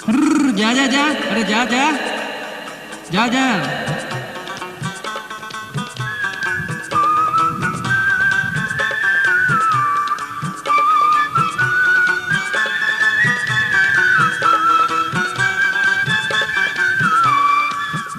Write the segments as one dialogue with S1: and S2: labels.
S1: যা যা যা, আরে যা যা যা যা।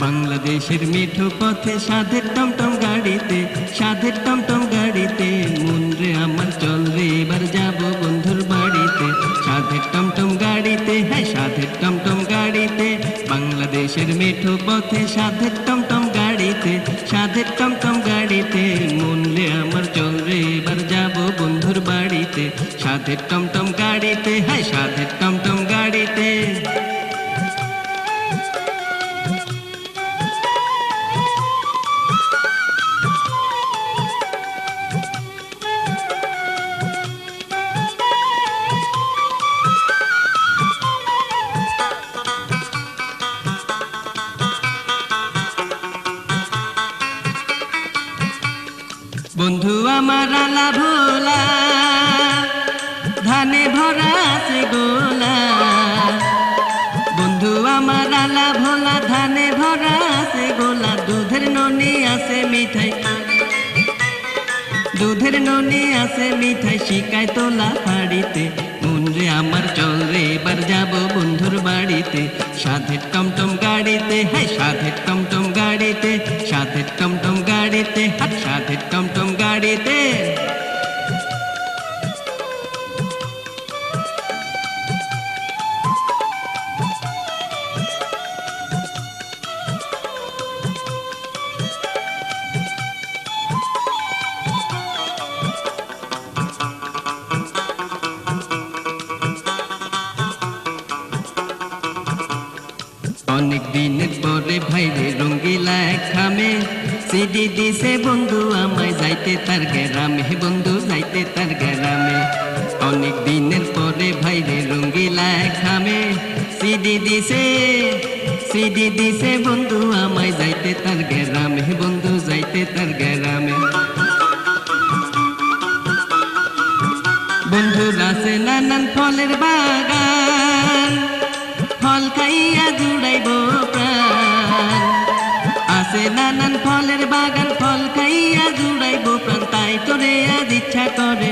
S1: বাংলাদেশের মিঠো পথে সাধের টমটম গাড়িতে, সাধের টমটম গাড়িতে, মন রে আমার চল রে এবার যাব বন্ধুর বাড়িতে। সাধের টমটম গাড়িতে, হ্যাঁ সাধের টমটম গাড়িতে, বাংলাদেশের মিঠো পথে সাধের টমটম গাড়িতে, সাধের টমটম গাড়িতে, মন রে আমার চল রে এবার যাব বন্ধুর বাড়িতে। সাধের টমটম গাড়িতে, হ্যাঁ সাধের টমটম গাড়িতে। বন্ধু আমার আলা ভোলা, ধানে ভরা আছে গোলা। বন্ধু আমার আলা ভোলা, ধানে ভরা আছে গোলা। দুধের ননি আছে মিঠাই, দুধের ননি আছে মিঠাই, শিকায় তোলা হাড়িতে। মন রে আমার চল রে এবার যাব বন্ধুর বাড়িতে। সাধের টমটম গাড়িতে, হ্যাঁ সাধের টমটম গাড়িতে, সাধের টমটম গাড়িতে, হাত সাধের টমটম গাড়িতে। অনেক দিনের পরে ভাইরে রঙ্গিলা এক খামে, সিডি দিছে বন্ধু আমায় যাইতে তার গ্রামে, বন্ধু যাইতে তার গ্রামে। অনেক দিনের পরে ভাইরে রঙ্গিলা এক খামে, সিডি দিছে, সিডি দিছে বন্ধু আমায় যাইতে তার গ্রামে, বন্ধু যাইতে তার গ্রামে। বন্ধুর আছে নানান ফলের বাগান, ফল খাইয়া জুড়াইব প্রাণ। আছে নানান ফলের বাগান, ফল খাইয়া জুড়াইব প্রাণ। তাই তোরে আজ ইচ্ছা করে,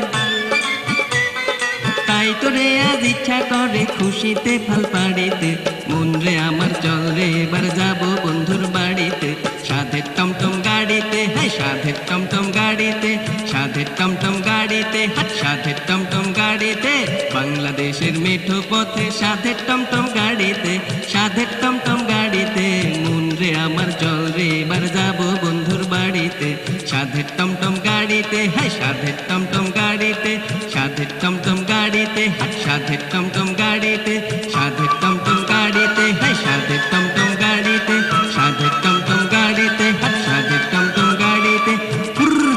S1: তাই তোরে আজ ইচ্ছা করে, খুশিতে ফাল পাড়িতে। মন রে আমার চল রে এবার যাব বন্ধুর বাড়িতে। সাধের টমটম গাড়িতে, হ্যাঁ সাধের টমটম গাড়িতে, সাধের টমটম গাড়িতে, হাত সাধের টমটম গাড়িতে। বাংলাদেশের মিঠো পথে সাধের টমটম গাড়িতে, সাধের টমটম গাড়িতে, মন রে আমার চল রে এবার যাব বন্ধুর বাড়িতে। সাধের টমটম গাড়িতে, হ্যাঁ সাধের টমটম গাড়িতে, সাধের টমটম গাড়িতে, হাত সাধের টমটম গাড়িতে, সাধের টমটম গাড়িতে, হ্যাঁ সাধের টমটম গাড়িতে, সাধের টমটম গাড়িতে, হাত সাধের টমটম গাড়িতে।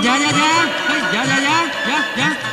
S1: যা যা যা, যা যা যা যা যা।